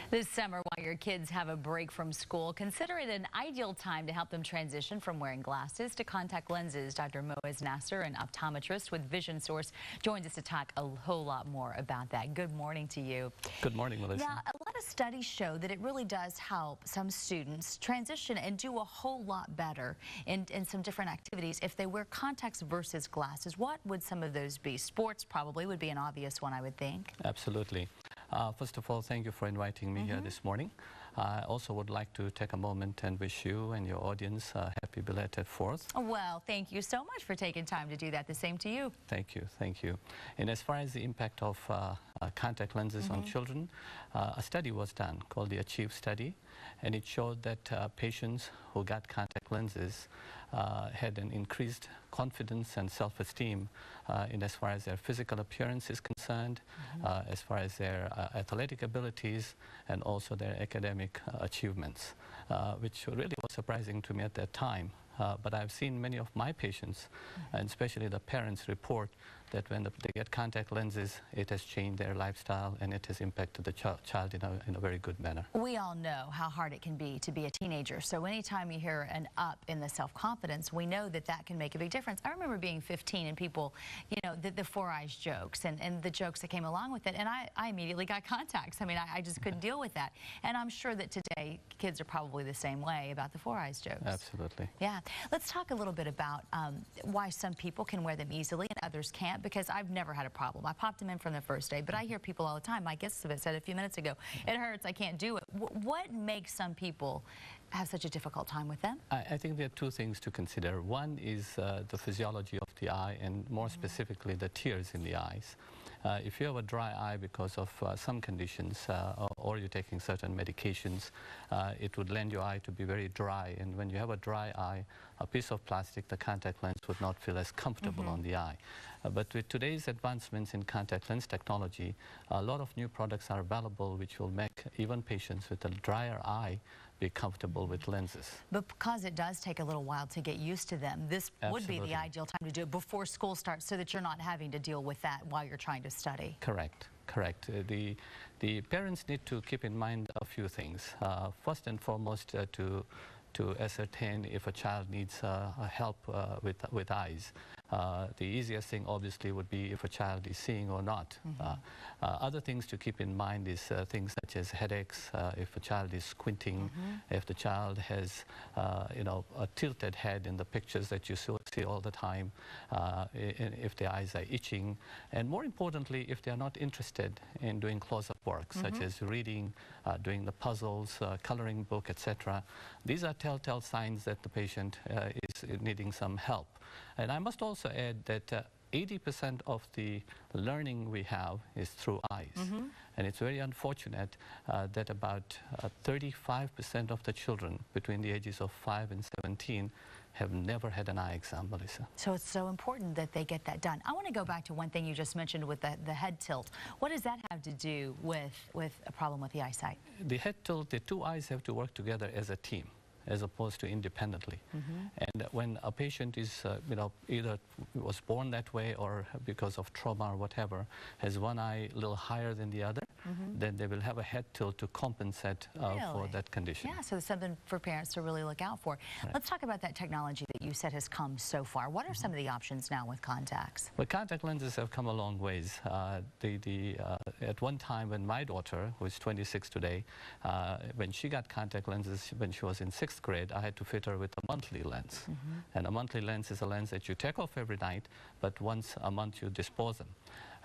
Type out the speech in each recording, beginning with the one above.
This summer, while your kids have a break from school, consider it an ideal time to help them transition from wearing glasses to contact lenses. Dr. Moes Nasser, an optometrist with Vision Source, joins us to talk a whole lot more about that. Good morning to you. Good morning, Melissa. Now, a lot of studies show that it really does help some students transition and do a whole lot better in some different activities if they wear contacts versus glasses. What would some of those be? Sports probably would be an obvious one, I would think. Absolutely. First of all, thank you for inviting me here this morning. I also would like to take a moment and wish you and your audience a happy belated 4th. Well, thank you so much for taking time to do that. The same to you. Thank you, thank you. And as far as the impact of contact lenses on children, a study was done called the Achieve study, and it showed that patients who got contact lenses had an increased confidence and self-esteem in as far as their physical appearance is concerned, as far as their athletic abilities, and also their academic achievements, which really was surprising to me at that time. But I've seen many of my patients, and especially the parents, report that when they get contact lenses, it has changed their lifestyle and it has impacted the child in a very good manner. We all know how hard it can be to be a teenager, so anytime you hear an up in the self-confidence, we know that that can make a big difference. I remember being 15 and people, you know, the four eyes jokes and the jokes that came along with it, and I immediately got contacts. I mean, I just couldn't deal with that. And I'm sure that today kids are probably the same way about the four eyes jokes. Absolutely. Yeah. Let's talk a little bit about why some people can wear them easily and others can't, because I've never had a problem. I popped them in from the first day, but I hear people all the time. My guest said a few minutes ago, it hurts, I can't do it. What makes some people have such a difficult time with them? I think there are two things to consider. One is the physiology of the eye, and more specifically the tears in the eyes. If you have a dry eye because of some conditions or you're taking certain medications, it would lend your eye to be very dry, and when you have a dry eye, a piece of plastic, the contact lens would not feel as comfortable on the eye. But with today's advancements in contact lens technology, a lot of new products are available which will make even patients with a drier eye be comfortable with lenses. But because it does take a little while to get used to them, this would be the ideal time to do it before school starts, so that you're not having to deal with that while you're trying to study. Correct, correct. The parents need to keep in mind a few things. First and foremost, to ascertain if a child needs help with eyes. The easiest thing obviously would be if a child is seeing or not. Other things to keep in mind is things such as headaches, if a child is squinting, if the child has you know, a tilted head in the pictures that you see all the time, if their eyes are itching, and more importantly, if they are not interested in doing close-up work, such as reading, doing the puzzles, coloring book, etc. These are telltale signs that the patient is needing some help. And I must also add that 80% of the learning we have is through eyes. And it's very unfortunate that about 35% of the children between the ages of 5 and 17 have never had an eye exam, Melissa. So it's so important that they get that done. I want to go back to one thing you just mentioned with the head tilt. What does that have to do with a problem with the eyesight? The head tilt, the two eyes have to work together as a team, as opposed to independently. And when a patient is, you know, either was born that way or because of trauma or whatever, has one eye a little higher than the other, then they will have a head tilt to compensate for that condition. Yeah, so it's something for parents to really look out for. Right. Let's talk about that technology that you said has come so far. What are some of the options now with contacts? Well, contact lenses have come a long ways. At one time when my daughter, who is 26 today, when she got contact lenses when she was in 6th grade, I had to fit her with a monthly lens. And a monthly lens is a lens that you take off every night, but once a month you dispose them.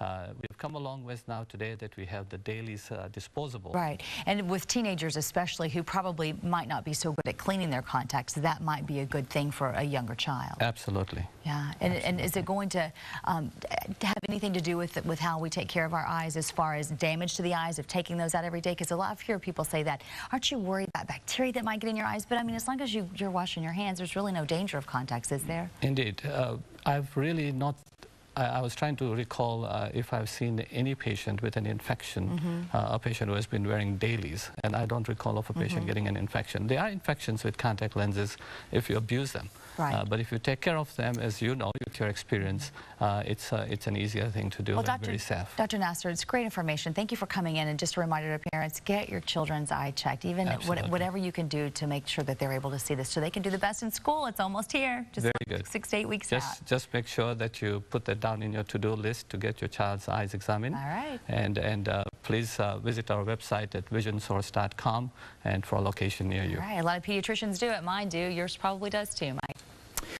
We've come a long ways now today that we have the dailies disposable. Right, and with teenagers especially, who probably might not be so good at cleaning their contacts, that might be a good thing for a younger child. Absolutely. Yeah, and is it going to have anything to do with how we take care of our eyes as far as damage to the eyes, of taking those out every day? Because a lot of people say that. Aren't you worried about bacteria that might get in your eyes? But I mean, as long as you're washing your hands, there's really no danger of contacts, is there? Indeed. I've really not I was trying to recall if I've seen any patient with an infection, a patient who has been wearing dailies, and I don't recall of a patient getting an infection. There are infections with contact lenses if you abuse them. Right. But if you take care of them, as you know, with your experience, it's an easier thing to do, Well, and very safe. Dr. Nasser, it's great information. Thank you for coming in, and just a reminder to parents, get your children's eye checked, even whatever you can do to make sure that they're able to see this so they can do the best in school. It's almost here, just very like good. 6 to 8 weeks out. Just make sure that you put that down in your to-do list to get your child's eyes examined. All right. And please visit our website at visionsource.com and for a location near you. All right, a lot of pediatricians do it. Mine do. Yours probably does too, Mike.